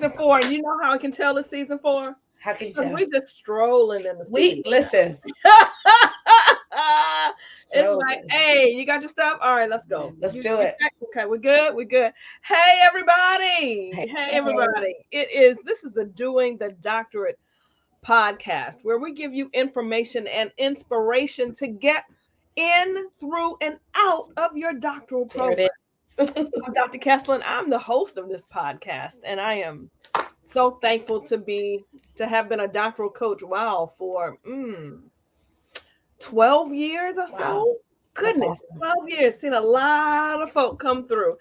season 4, and you know how I can tell it's season 4? How can you Because tell? we just strolling in the We studio. listen. It's like, Strolling. hey, you got your stuff? All right, let's go. Let's do it. Okay, we're good. We're good. Hey, everybody. Hey, Hey, hey. everybody. This is the Doing the Doctorate podcast where we give you information and inspiration to get in, through, and out of your doctoral There program. it is. I'm Dr. Kesslin. I'm the host of this podcast, and I am so thankful to have been a doctoral coach. Wow, for 12 years or so. Wow. That's Goodness, awesome. 12 years. Seen a lot of folk come through.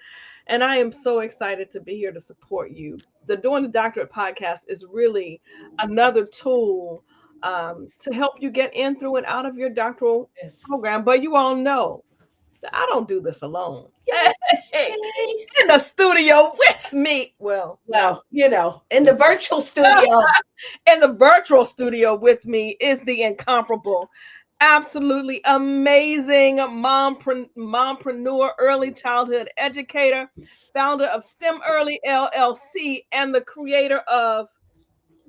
And I am so excited to be here to support you. The Doing the Doctorate podcast is really another tool to help you get in, through, and out of your doctoral Yes. program. But you all know that I don't do this alone. Yay. Hey, in the studio with me. Well, in the virtual studio. in the virtual studio with me is the incomparable, absolutely amazing mompreneur, early childhood educator, founder of STEM Early LLC, and the creator of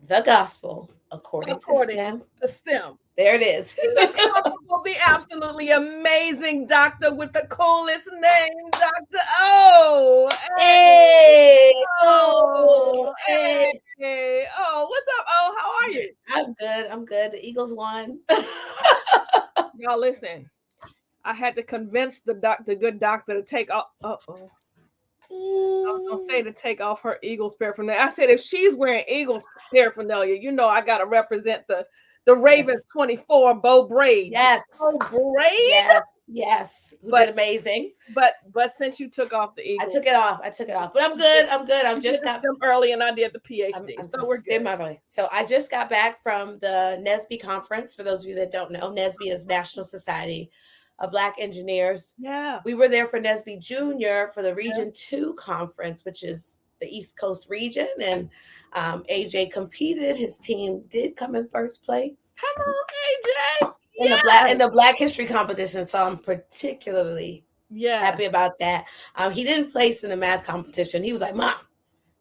The gospel according to STEM. to STEM. There it is. The absolutely amazing doctor with the coolest name, Dr. O. Hey. Oh, Hey. hey. Oh, what's up? Oh, how are you? I'm good. The Eagles won. Y'all listen. I had to convince the good doctor to take off. Uh-oh. I was gonna say to take off her Eagles paraphernalia. I said if she's wearing Eagles paraphernalia, I gotta represent the Ravens 24 Bo Braid. Yes. Bo Braid. Yes. Who But did amazing. But since you took off the Eagles, I took it off. But I'm good. I've just got them early, and I did the PhD. So we're good. So I just got back from the NSBE conference. For those of you that don't know, NSBE is National Society of Black Engineers. Yeah. We were there for NSBE Junior for the Region 2 conference, which is the East Coast region. And AJ competed. His team did come in first place. Come on, AJ. In the Black History competition. So I'm particularly happy about that. He didn't place in the math competition. He was like, Mom,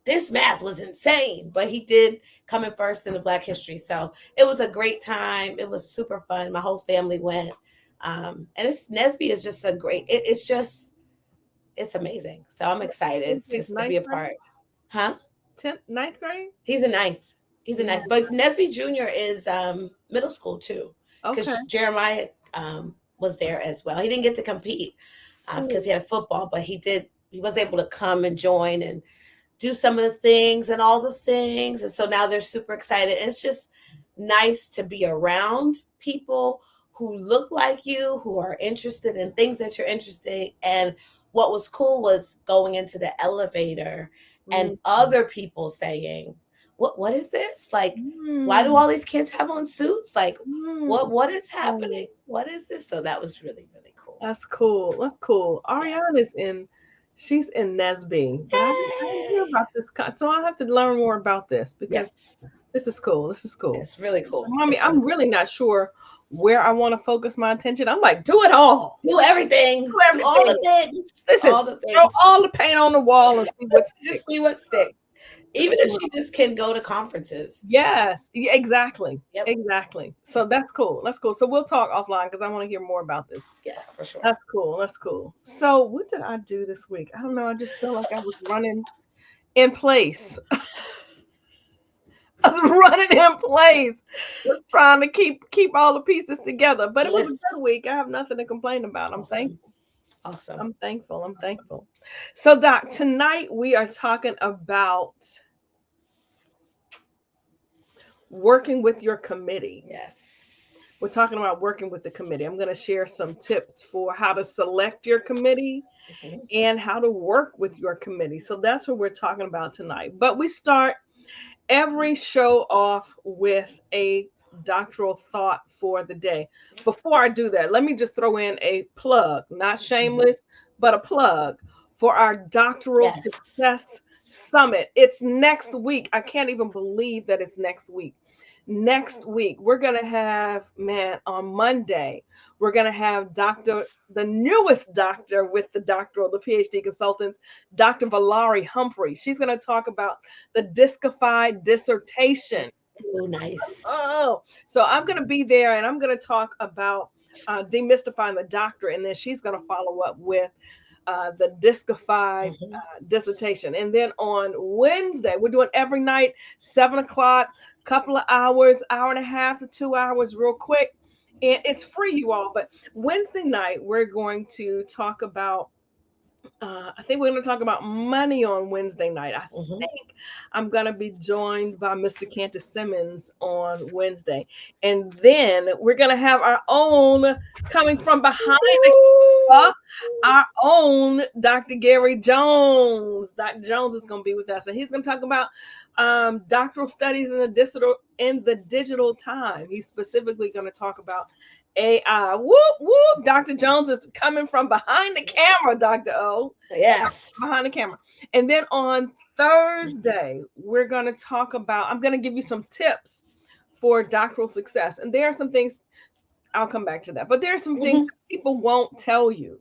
this math was insane. But he did come in first in the Black History. So it was a great time. It was super fun. My whole family went. And NSBE is just it's amazing. So I'm excited just to be a part. Huh? 9th grade? He's a ninth. But NSBE Junior is middle school too. Because Jeremiah was there as well. He didn't get to compete because he had football, but he was able to come and join and do some of the things and all the things. And so now they're super excited. And it's just nice to be around people who look like you, who are interested in things that you're interested in. And what was cool was going into the elevator and other people saying, what is this? Like, why do all these kids have on suits? Like, what is happening? What is this? So that was really, really cool. That's cool. Ariane she's in NSBE. But I didn't hear about this. So I'll have to learn more about this because this is cool. It's really cool. Mommy, I'm really not sure where I want to focus my attention. I'm like, do it all. Do everything. Do all the things. Listen, throw all the paint on the wall and see what sticks. Even if she just can go to conferences. Yes, exactly. Yep. Exactly. So that's cool. So we'll talk offline because I want to hear more about this. Yes, for sure. That's cool. So what did I do this week? I don't know. I just feel like I was running in place. Just trying to keep all the pieces together. But it was a good week. I have nothing to complain about. I'm thankful. Awesome. I'm thankful. So, Doc, tonight we are talking about working with your committee. Yes. We're talking about working with the committee. I'm going to share some tips for how to select your committee and how to work with your committee. So that's what we're talking about tonight. But we start every show off with a doctoral thought for the day. Before I do that, let me just throw in a plug, not shameless, but a plug for our Doctoral Success Summit. It's next week. I can't even believe that it's next week. Next week, we're going to have, man, on Monday, we're going to have the newest doctor with the doctoral, the PhD consultants, Dr. Valari Humphrey. She's going to talk about the discified dissertation. Oh, nice. Oh, so I'm going to be there and I'm going to talk about demystifying the doctorate. And then she's going to follow up with the discified dissertation. And then on Wednesday, we're doing every night, 7 o'clock, couple of hours, hour and a half to 2 hours, real quick. And it's free, you all. But Wednesday night, we're going to talk about I think we're going to talk about money on Wednesday night. I think I'm going to be joined by Mr. Cantor Simmons on Wednesday. And then we're going to have our own, coming from behind our own Dr. Gary Jones. Dr. Jones is going to be with us, and he's going to talk about doctoral studies in the digital time. He's specifically going to talk about AI. Whoop, whoop. Dr. Jones is coming from behind the camera, Dr. O. Yes. Behind the camera. And then on Thursday, we're going to talk about, I'm going to give you some tips for doctoral success. And there are some things, I'll come back to that, but there are some things people won't tell you.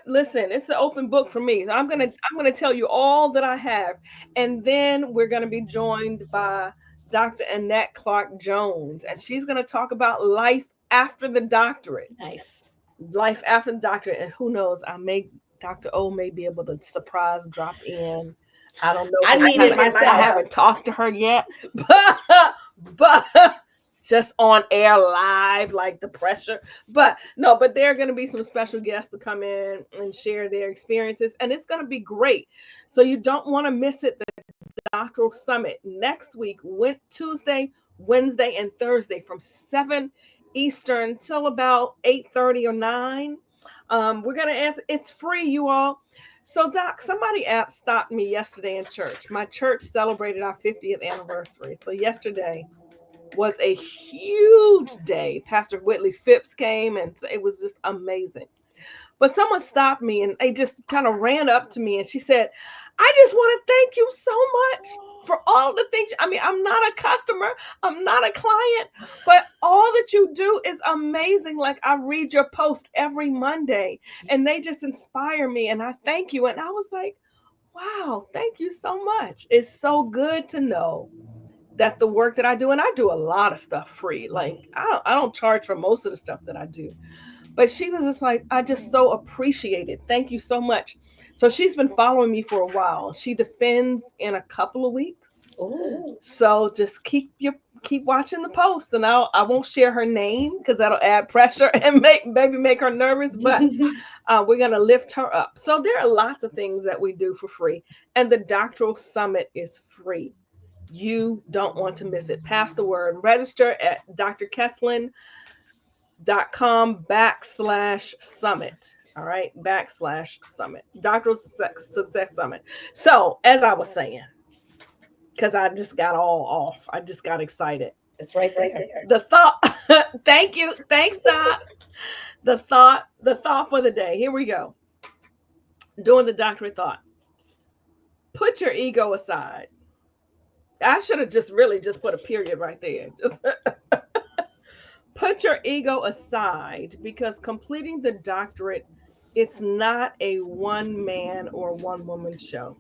Listen, it's an open book for me. So I'm gonna tell you all that I have. And then we're gonna be joined by Dr. Annette Clark Jones, and she's going to talk about life after the doctorate. Nice. Life after the doctorate. And who knows, Dr. O may be able to surprise drop in. I don't know. I need it myself. I haven't talked to her yet, but just on air live, like the pressure. But there are going to be some special guests to come in and share their experiences, and it's going to be great. So you don't want to miss it. The Doctoral Summit next week, Tuesday, Wednesday, and Thursday from 7 Eastern till about 8:30 or 9. We're going to answer. It's free, you all. So, Doc, somebody stopped me yesterday in church. My church celebrated our 50th anniversary. So yesterday was a huge day. Pastor Whitley Phipps came, and it was just amazing. But someone stopped me, and they just kind of ran up to me, and she said, I just want to thank you so much for all the things. I mean, I'm not a customer, I'm not a client, but all that you do is amazing. Like, I read your post every Monday, and they just inspire me, and I thank you. And I was like, wow, thank you so much. It's so good to know that the work that I do, and I do a lot of stuff free. Like, I don't charge for most of the stuff that I do. But she was just like, I just so appreciate it. Thank you so much. So she's been following me for a while. She defends in a couple of weeks. Ooh. So just keep watching the post, and I won't share her name because that'll add pressure and make her nervous. But we're gonna lift her up. So there are lots of things that we do for free, and the Doctoral Summit is free. You don't want to miss it. Pass the word. Register at drkesslin.com/summit. All right, /summit. Doctoral Success Summit. So, as I was saying, because I just got all off, I just got excited. It's right there. The thought. Thank you. Thanks, Doc. The thought for the day. Here we go. Doing the doctorate thought. Put your ego aside. I should have just put a period right there. Just put your ego aside, because completing the doctorate, it's not a one-man or one-woman show.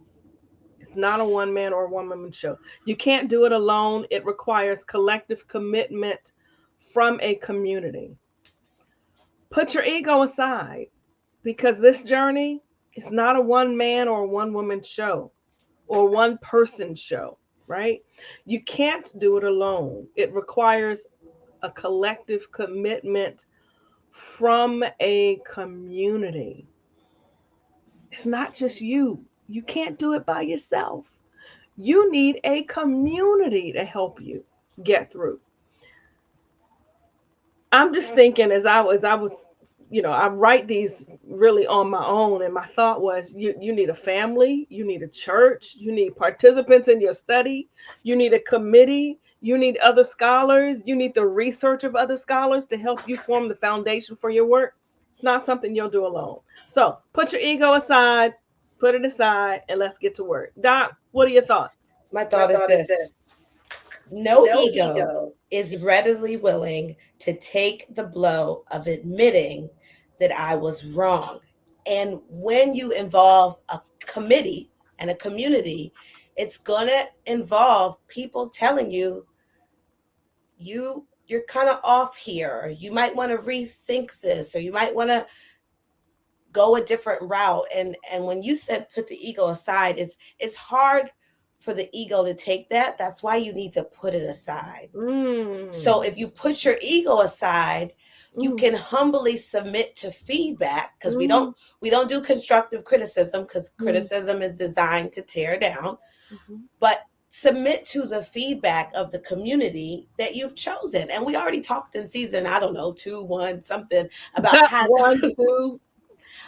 It's not a one-man or one-woman show. You can't do it alone. It requires collective commitment from a community. Put your ego aside, because this journey is not a one-man or one-woman show or one-person show, right? You can't do it alone. It requires a collective commitment from a community. It's not just you. You can't do it by yourself. You need a community to help you get through. I'm just thinking as I was, I write these really on my own, and my thought was, you need a family, you need a church, you need participants in your study, you need a committee, you need other scholars, you need the research of other scholars to help you form the foundation for your work. It's not something you'll do alone. So put your ego aside, and let's get to work. Doc, what are your thoughts? My thought is this. No ego is readily willing to take the blow of admitting that I was wrong. And when you involve a committee and a community, it's going to involve people telling you, you're kind of off here. You might want to rethink this, or you might want to go a different route. And when you said put the ego aside, it's hard for the ego to take that. That's why you need to put it aside. So if you put your ego aside, you can humbly submit to feedback, because we don't do constructive criticism, because criticism is designed to tear down. But submit to the feedback of the community that you've chosen. And we already talked in season, I don't know, 2, 1, something about how 1, 2, 3.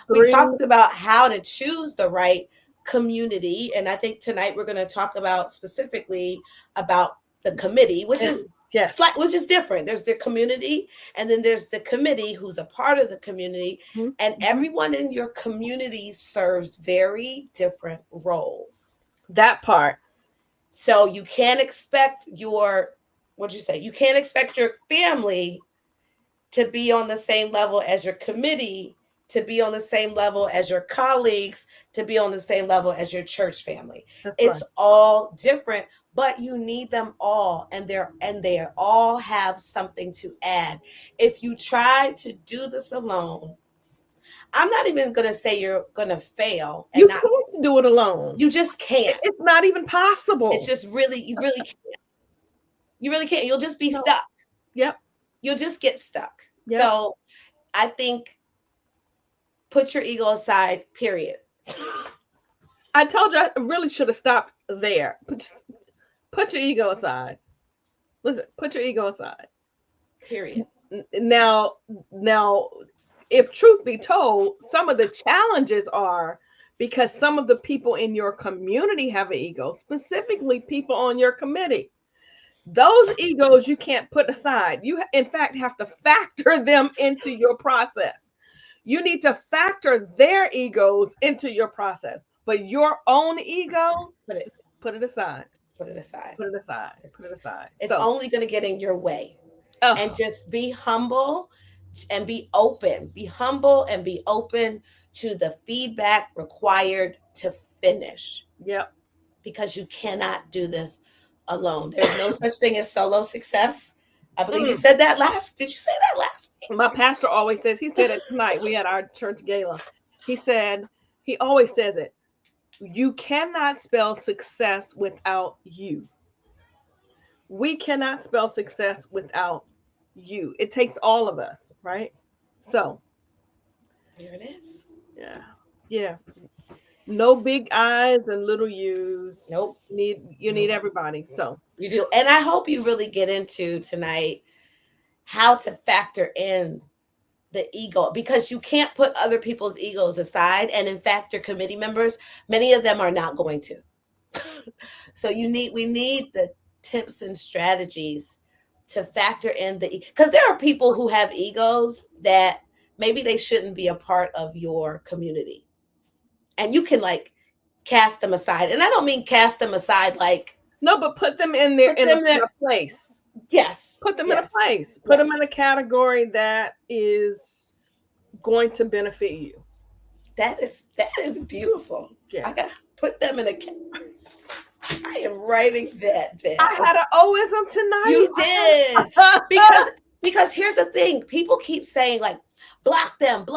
We talked about how to choose the right community. And I think tonight we're going to talk about specifically about the committee, which is which is different. There's the community, and then there's the committee who's a part of the community. And everyone in your community serves very different roles. That part. So you can't expect you can't expect your family to be on the same level as your committee, to be on the same level as your colleagues, to be on the same level as your church family. It's all different, but you need them all, and they all have something to add. If you try to do this alone, I'm not even going to say you're going to fail. You can't do it alone. You just can't. It's not even possible. It's just you really can't. You really can't. You'll just be stuck. Yep. You'll just get stuck. Yep. So I think put your ego aside, period. I told you I really should have stopped there. Put your ego aside. Listen, put your ego aside. Period. Now, if truth be told, some of the challenges are because some of the people in your community have an ego, specifically people on your committee. Those egos you can't put aside. You, in fact, have to factor them into your process. You need to factor their egos into your process. But your own ego, put it aside. Put it aside. Put it aside. Put it aside. It's only going to get in your way. And just be humble and be open. Be humble and be open to the feedback required to finish. Yep. Because you cannot do this alone. There's no such thing as solo success. I believe you said that last. Did you say that last week? My pastor always says, he said it tonight. We had our church gala. He always says it. You cannot spell success without you. We cannot spell success without you. It takes all of us, right? So there it is. Yeah. No big I's and little U's. Nope. You need everybody. So you do. And I hope you really get into tonight how to factor in the ego, because you can't put other people's egos aside. And in fact, your committee members, many of them are not going to. So we need the tips and strategies to factor in because there are people who have egos that maybe they shouldn't be a part of your community. And you can cast them aside. And I don't mean cast them aside no, but put them in there in a place. Yes. Put them in a place. Put them in a category that is going to benefit you. That is beautiful. Yeah. I got to put them in a I am writing that down. I had an O-ism tonight. You did. because here's the thing. People keep saying block them, be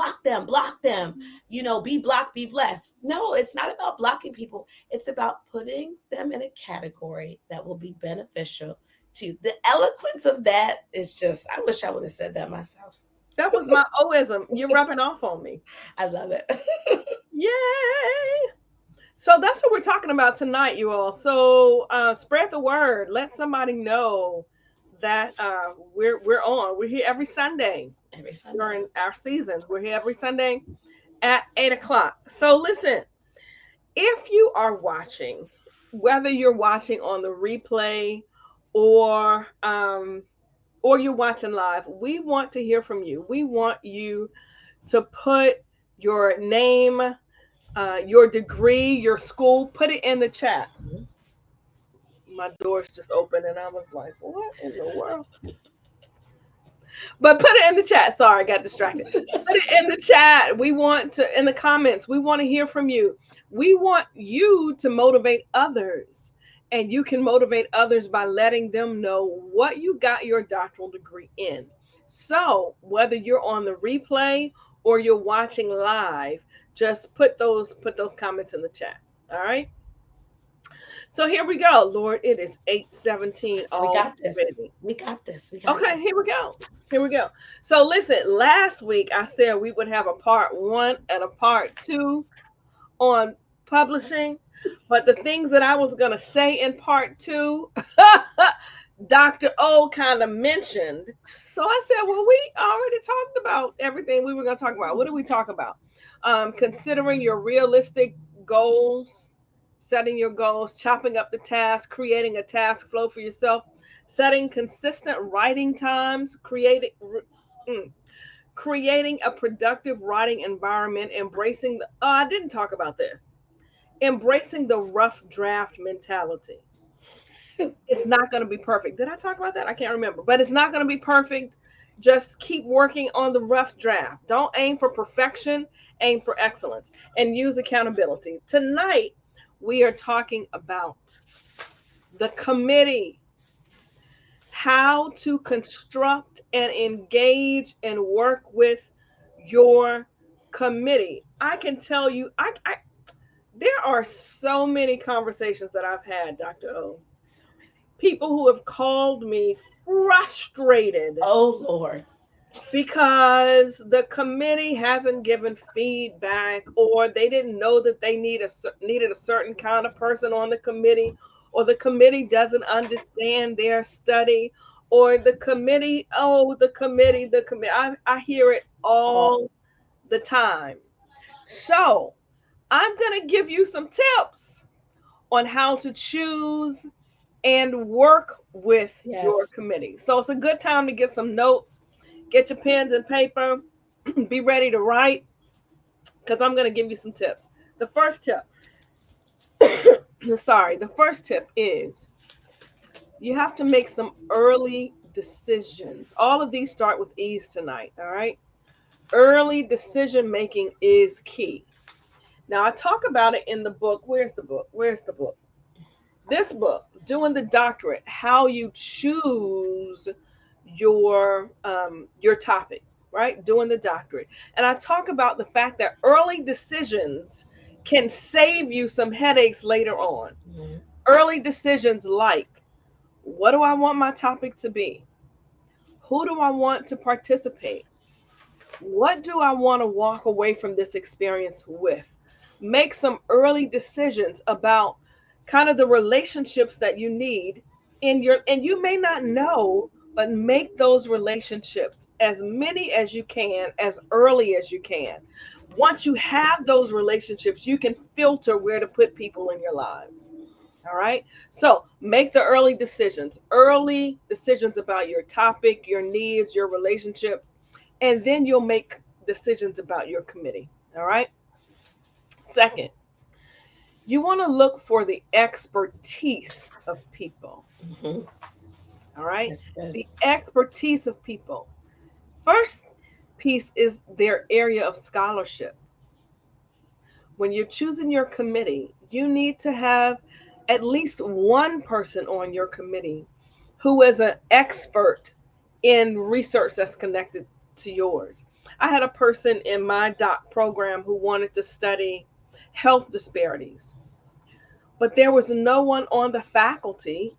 blocked, be blessed. No, it's not about blocking people. It's about putting them in a category that will be beneficial to you. The eloquence of that is just, I wish I would have said that myself. That was my O-ism. You're rubbing off on me. I love it. Yay. So that's what we're talking about tonight, you all. So spread the word. Let somebody know that we're on. We're here every Sunday. During our seasons. We're here every Sunday at 8:00. So listen, if you are watching, whether you're watching on the replay or you're watching live, we want to hear from you. We want you to put your name, your degree, your school, put it in the chat. my doors just opened and I was like, what in the world? But put it in the chat. Sorry, I got distracted. Put it in the chat. We want to, in the comments, we want to hear from you. We want you to motivate others. And you can motivate others by letting them know what you got your doctoral degree in. So whether you're on the replay or you're watching live, just put those comments in the chat. All right. So here we go. Lord, it is 8:17 We got already. this. We got this. We got Okay, this. here we go. Here we go. So listen, last week I said we would have a part 1 and a part 2 on publishing, but the things that I was going to say in part 2, Dr. O kind of mentioned. So I said, well, we already talked about everything we were going to talk about. What did we talk about? Considering your realistic goals, setting your goals, chopping up the task, creating a task flow for yourself, setting consistent writing times, creating a productive writing environment, embracing the, oh, I didn't talk about this. Embracing the rough draft mentality. It's not going to be perfect. Did I talk about that? I can't remember, but it's not going to be perfect. Just keep working on the rough draft. Don't aim for perfection, aim for excellence, and use accountability. Tonight, we are talking about the committee, how to construct and engage and work with your committee. I can tell you, there are so many conversations that I've had, Dr. O. So many. People who have called me frustrated. Oh, Lord. Because the committee hasn't given feedback, or they didn't know that they needed a certain kind of person on the committee, or the committee doesn't understand their study, or the committee, the committee. I hear it all the time. So I'm going to give you some tips on how to choose and work with your committee. So it's a good time to get some notes, get your pens and paper, be ready to write, because I'm going to give you some tips. The first tip, the first tip is you have to make some early decisions. All of these start with E's tonight, all right? Early decision making is key. Now, I talk about it in the book. Where's the book? This book, Doing the Doctorate, how you choose your topic, right? Doing the doctorate. And I talk about the fact that early decisions can save you some headaches later on. Mm-hmm. Early decisions like, what do I want my topic to be? Who do I want to participate? What do I want to walk away from this experience with? Make some early decisions about kind of the relationships that you need and you may not know, but make those relationships as many as you can, as early as you can. Once you have those relationships, you can filter where to put people in your lives. All right. So make the early decisions about your topic, your needs, your relationships, and then you'll make decisions about your committee. All right. Second, you want to look for the expertise of people. Mm-hmm. All right. The expertise of people. First piece is their area of scholarship. When you're choosing your committee, you need to have at least one person on your committee who is an expert in research that's connected to yours. I had a person in my doc program who wanted to study health disparities, but there was no one on the faculty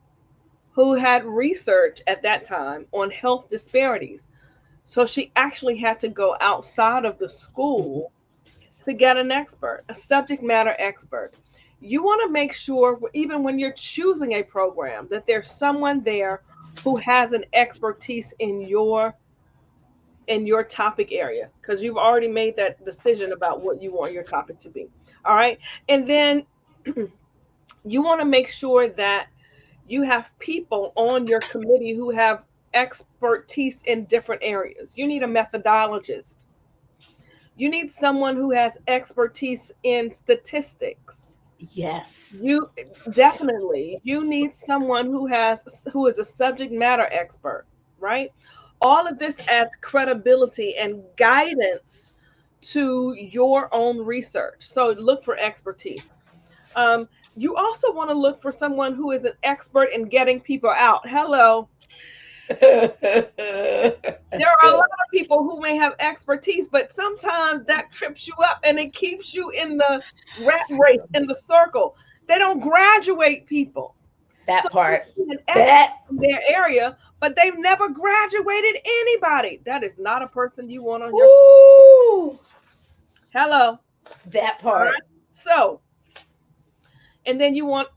who had research at that time on health disparities. So she actually had to go outside of the school to get an expert, a subject matter expert. You want to make sure, even when you're choosing a program, that there's someone there who has an expertise in your topic area, because you've already made that decision about what you want your topic to be. All right. And then you want to make sure that you have people on your committee who have expertise in different areas. You need a methodologist. You need someone who has expertise in statistics. Yes. You definitely, you need someone who is a subject matter expert, right? All of this adds credibility and guidance to your own research. So look for expertise. Um, you also want to look for someone who is an expert in getting people out. Hello. There That's are a good. lot of people who may have expertise, but sometimes that trips you up and it keeps you in the rat race, in the circle. They don't graduate people. So That you part. can be an expert That. in their area, but they've never graduated anybody. That is not a person you want on your. Woo. Hello. That All part. right. So, and then you want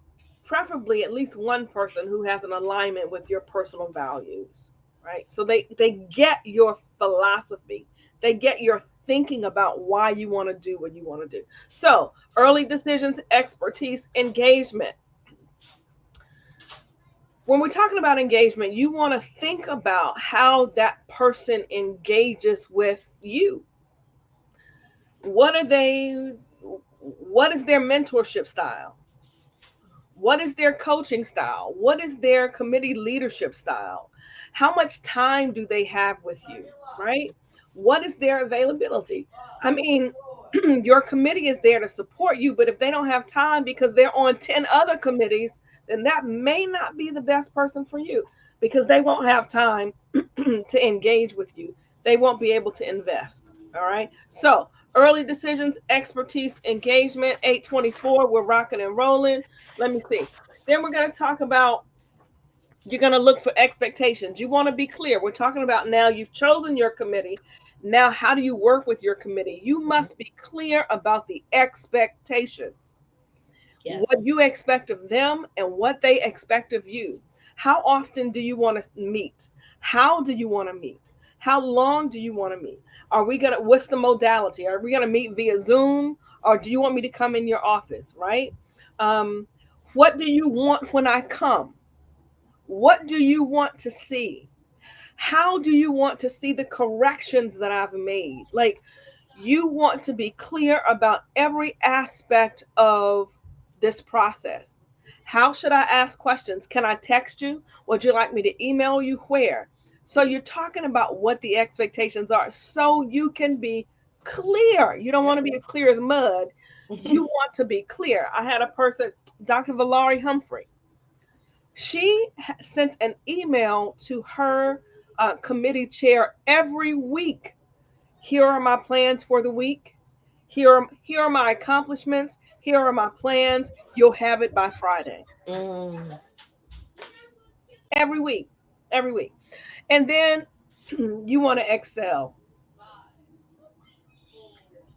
preferably at least one person who has an alignment with your personal values, right? So they get your philosophy, they get your thinking about why you want to do what you want to do. So early decisions, expertise, engagement. When we're talking about engagement, you want to think about how that person engages with you. What are they, what is their mentorship style? What is their coaching style? What is their committee leadership style? How much time do they have with you, right? What is their availability? I mean, your committee is there to support you, but if they don't have time because they're on 10 other committees, then that may not be the best person for you because they won't have time to engage with you. They won't be able to invest. All right. So, early decisions, expertise, engagement, 824, we're rocking and rolling. Let me see. Then we're going to talk about, you're going to look for expectations. You want to be clear. We're talking about now you've chosen your committee. Now, how do you work with your committee? You must be clear about the expectations, what Yes. you expect of them and what they expect of you. How often do you want to meet? How do you want to meet? How long do you want to meet? Are we going to, what's the modality? Are we going to meet via Zoom or do you want me to come in your office, right? Um, what do you want when I come? What do you want to see? How do you want to see the corrections that I've made? Like, you want to be clear about every aspect of this process. How should I ask questions? Can I text you? Would you like me to email you? Where? So you're talking about what the expectations are so you can be clear. You don't want to be as clear as mud. You want to be clear. I had a person, Dr. Valari Humphrey. She sent an email to her committee chair every week. Here are my plans for the week. Here are my accomplishments. Here are my plans. You'll have it by Friday. Mm, Every week. Every week. And then you want to excel.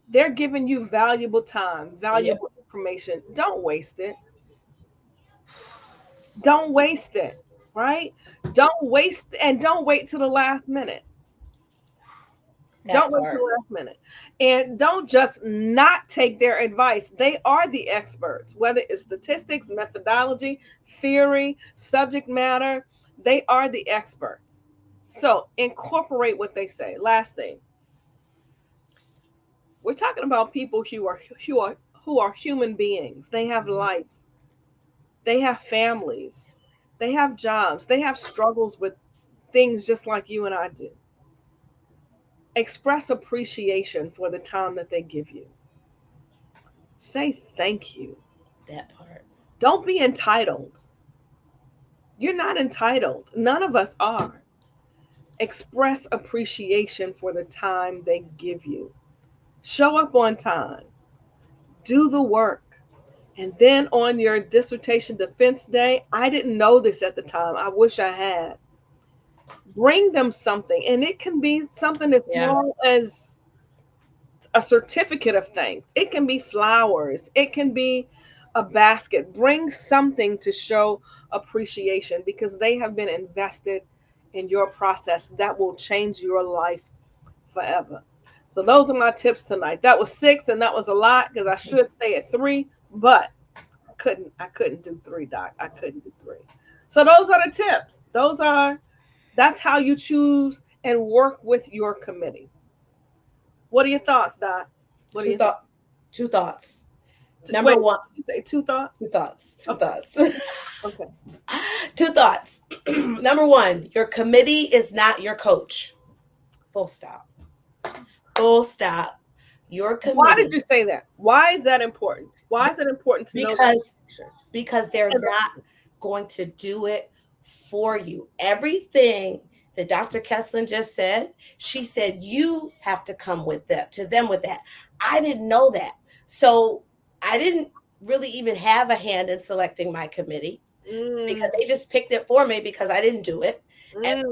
They're giving you valuable time, yep. valuable information. Don't waste it. Don't waste it, right? Don't waste and don't wait till the last minute. That Don't wait till part. the last minute. And don't just not take their advice. They are the experts, whether it's statistics, methodology, theory, subject matter, they are the experts. So incorporate what they say. Last thing, we're talking about people who are human beings. They have life, they have families, they have jobs, they have struggles with things just like you and I do. Express appreciation for the time that they give you. Say thank you. That part. Don't be entitled. You're not entitled. None of us are. Express appreciation for the time they give you. Show up on time. Do the work. And then on your dissertation defense day, I didn't know this at the time. I wish I had. Bring them something. And it can be something as Yeah. small as a certificate of thanks. It can be flowers. It can be a basket. Bring something to show appreciation because they have been invested in your process that will change your life forever. So those are my tips tonight. That was 6 and that was a lot because I should stay at 3, but I couldn't do 3, Doc. I couldn't do 3. So those are the tips. That's how you choose and work with your committee. What are your thoughts, Doc? What are Two your thoughts? thought. Two thoughts. Number one. You say two thoughts? Two thoughts. Two Okay. thoughts. Okay. Two thoughts. Number one, your committee is not your coach. Full stop. Full stop. Your committee. Why did you say that? Why is that important? Why is it important to know that? Because they're not going to do it for you. Everything that Dr. Kesslin just said, she said you have to come with that to them with that. I didn't know that. So I didn't really even have a hand in selecting my committee because they just picked it for me because I didn't do it. And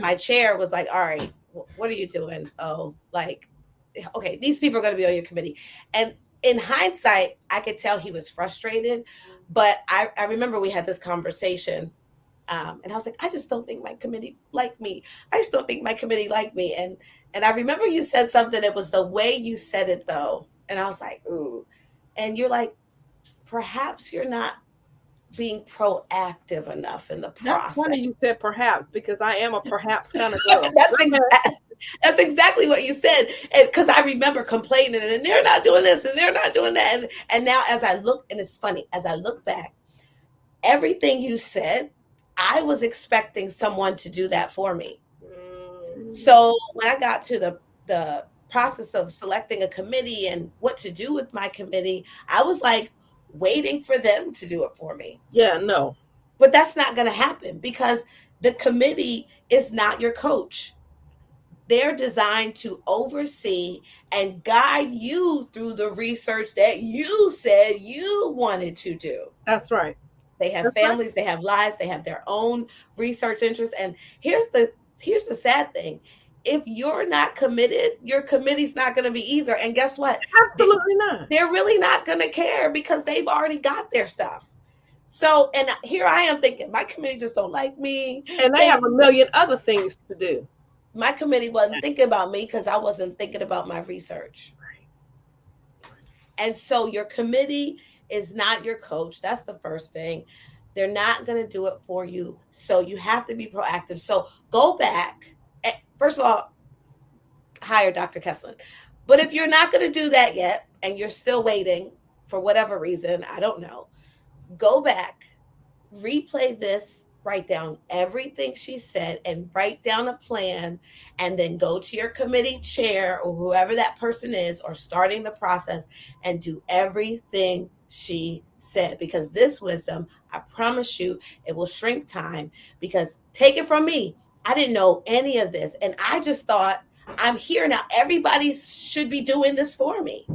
my chair was like, all right, what are you doing? Oh, like, okay, these people are going to be on your committee. And in hindsight, I could tell he was frustrated, but I remember we had this conversation, and I was like, I just don't think my committee like me. I just don't think my committee like me. And I remember you said something. It was the way you said it, though, and I was like, ooh. And you're like, perhaps you're not being proactive enough in the process. That's funny you said perhaps, because I am a perhaps kind of girl. That's exactly what you said. Because I remember complaining, and they're not doing this, and they're not doing that. And now as I look, and it's funny, as I look back, everything you said, I was expecting someone to do that for me. So when I got to the process of selecting a committee and what to do with my committee, I was like waiting for them to do it for me. Yeah, no. But that's not going to happen because the committee is not your coach. They're designed to oversee and guide you through the research that you said you wanted to do. That's right. They have families, they have lives, they have their own research interests. And here's the sad thing. If you're not committed, your committee's not going to be either. And guess what? Absolutely not. They're really not going to care because they've already got their stuff. So, and here I am thinking, my committee just don't like me. And they have a million other things to do. My committee wasn't thinking about me because I wasn't thinking about my research. And so your committee is not your coach. That's the first thing. They're not going to do it for you. So you have to be proactive. So go back. First of all, hire Dr. Kesslin. But if you're not going to do that yet, and you're still waiting for whatever reason, I don't know, go back, replay this, write down everything she said, and write down a plan, and then go to your committee chair or whoever that person is or starting the process and do everything she said. Because this wisdom, I promise you, it will shrink time. Because take it from me, I didn't know any of this. And I just thought, I'm here now. Everybody should be doing this for me.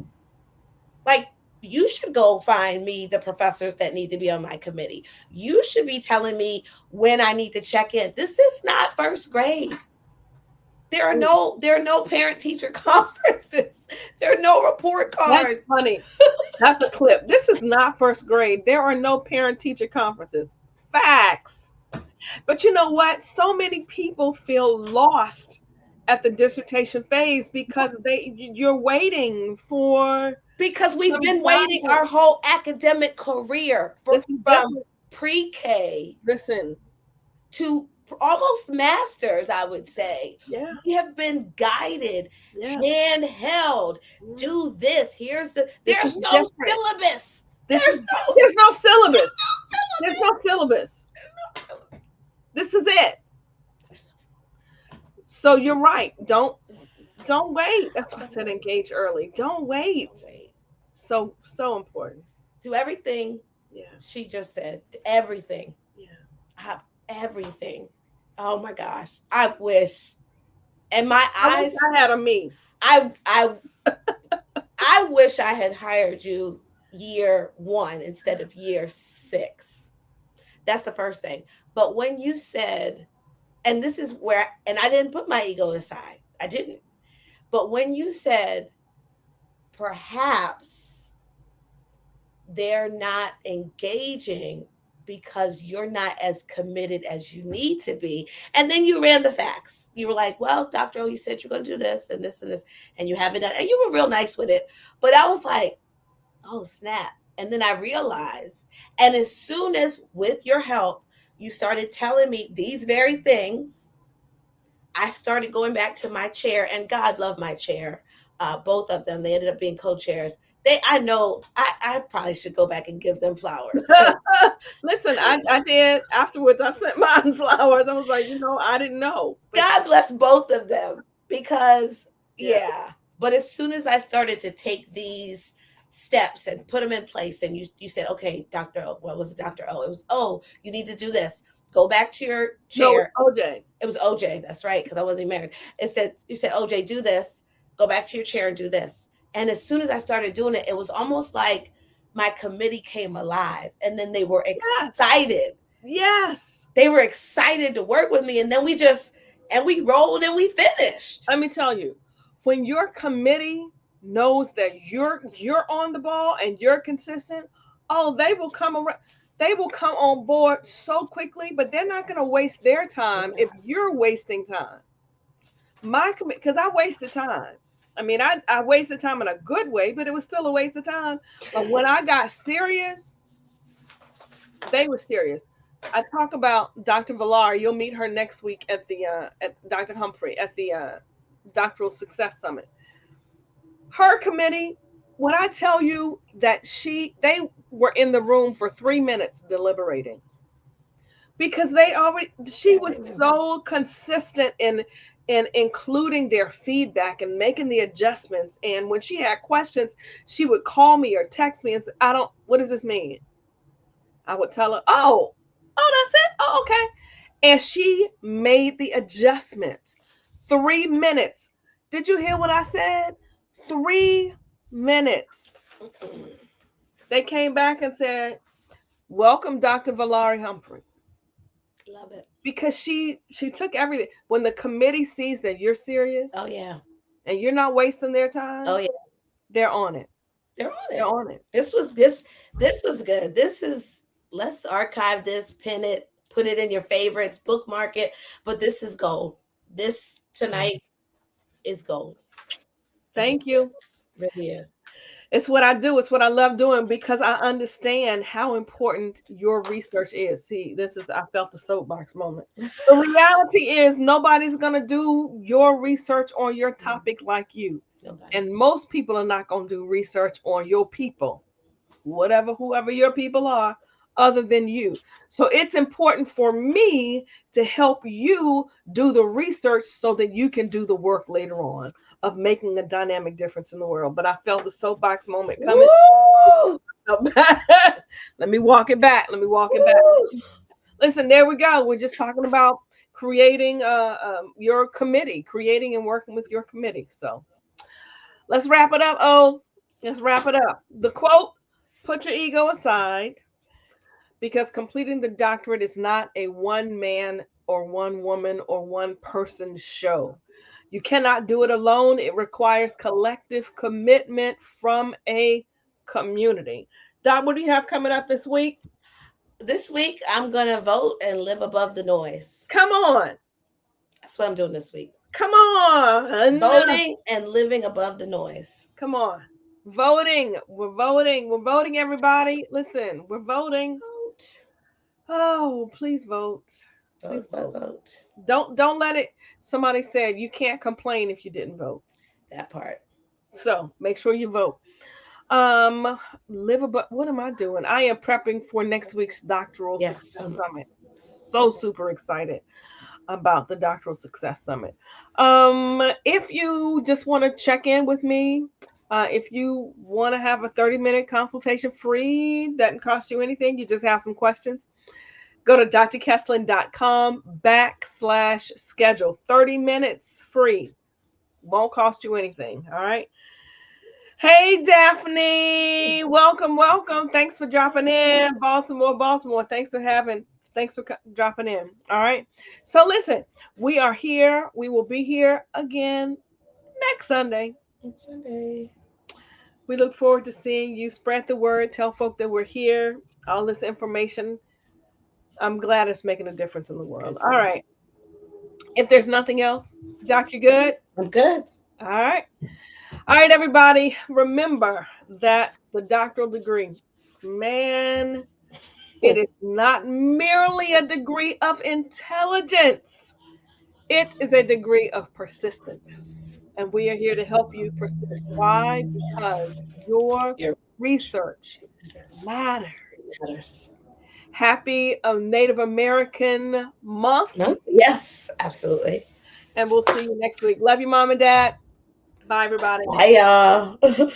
Like, you should go find me the professors that need to be on my committee. You should be telling me when I need to check in. This is not first grade. There are no parent teacher conferences. There are no report cards. That's funny. That's a clip. This is not first grade. There are no parent teacher conferences. Facts. But you know what? So many people feel lost at the dissertation phase because you're waiting for. Because we've been waiting our whole academic career from pre-K to almost masters, I would say. Yeah. We have been guided, handheld. Do this. There's no syllabus. There's no syllabus. There's no syllabus. This is it. So you're right. Don't wait. That's why I said engage early. Don't wait. So important. Do everything. Yeah. She just said everything. Yeah. Everything. Oh my gosh. I wish. And my eyes. I had a me. I wish I had hired you year 1 instead of year 6. That's the first thing. But when you said, and this is where, and I didn't put my ego aside. I didn't. But when you said, perhaps they're not engaging because you're not as committed as you need to be. And then you ran the facts. You were like, well, Doctoral, you said you're going to do this and this and this, and you haven't done it. And you were real nice with it. But I was like, oh, snap. And then I realized, and as soon as with your help, you started telling me these very things, I started going back to my chair, and God love my chair. both of them. They ended up being co-chairs. I know I probably should go back and give them flowers. Listen, I did afterwards. I sent mine flowers. I was like, I didn't know. God bless both of them because yeah. But as soon as I started to take these steps and put them in place, and you said, okay, Dr. O, what was it, Dr. O? It was, you need to do this. Go back to your chair. No, OJ. It was OJ. That's right, because I wasn't married. You said, OJ, do this. Go back to your chair and do this. And as soon as I started doing it, it was almost like my committee came alive, and then they were excited. Yes. They were excited to work with me, and then we rolled and we finished. Let me tell you, when your committee knows that you're on the ball and you're consistent, they will come around. They will come on board so quickly, but they're not going to waste their time if you're wasting time. Because I wasted time. I mean, I wasted time in a good way, but it was still a waste of time. But when I got serious, they were serious. I talk about Dr. Villar. You'll meet her next week at Dr. Humphrey at the Doctoral Success Summit. Her committee, when I tell you that they were in the room for 3 minutes deliberating, because she was so consistent in including their feedback and making the adjustments. And when she had questions, she would call me or text me and say, what does this mean? I would tell her, oh, that's it. Oh, okay. And she made the adjustment. 3 minutes. Did you hear what I said? 3 minutes. They came back and said, welcome, Dr. Valerie Humphrey. Love it. Because she took everything. When the committee sees that you're serious. Oh, yeah. And you're not wasting their time. Oh, yeah. They're on it. They're on it. They're on it. This was good. Let's archive this, pin it, put it in your favorites, bookmark it. But this is gold. This tonight is gold. Thank you. It really is. It's what I do. It's what I love doing because I understand how important your research is. See, I felt the soapbox moment. The reality is nobody's going to do your research on your topic like you. Nobody. And most people are not going to do research on your people, whoever your people are, other than you. So it's important for me to help you do the research so that you can do the work later on of making a dynamic difference in the world. But I felt the soapbox moment coming. Let me walk it back. Listen, there we go. We're just talking about creating your committee, creating and working with your committee. So let's wrap it up. Let's wrap it up. The quote, put your ego aside, because completing the doctorate is not a one man or one woman or one person show. You cannot do it alone. It requires collective commitment from a community. Doc, what do you have coming up this week? This week, I'm going to vote and live above the noise. Come on. That's what I'm doing this week. Come on. Voting and living above the noise. Come on. Voting. We're voting, everybody. Listen, we're voting. Vote. Oh, please vote. Please vote. Don't let it. Somebody said you can't complain if you didn't vote. That part. So make sure you vote. What am I doing? I am prepping for next week's Doctoral Success Summit. So super excited about the Doctoral Success Summit. If you just want to check in with me, if you want to have a 30-minute consultation free, doesn't cost you anything. You just have some questions. Go to drkesslin.com/schedule. 30 minutes free. Won't cost you anything. All right. Hey, Daphne. Welcome. Thanks for dropping in. Baltimore. Thanks for dropping in. All right. So listen, we are here. We will be here again next Sunday. Next Sunday. We look forward to seeing you. Spread the word. Tell folk that we're here. All this information. I'm glad it's making a difference in the world. All right. If there's nothing else, Doc, you good? I'm good. All right. All right, everybody. Remember that the doctoral degree, man, it is not merely a degree of intelligence. It is a degree of persistence. And we are here to help you persist. Why? Because your research matters. Happy Native American Month. Yes, absolutely. And we'll see you next week. Love you, Mom and Dad. Bye, everybody. Bye, y'all.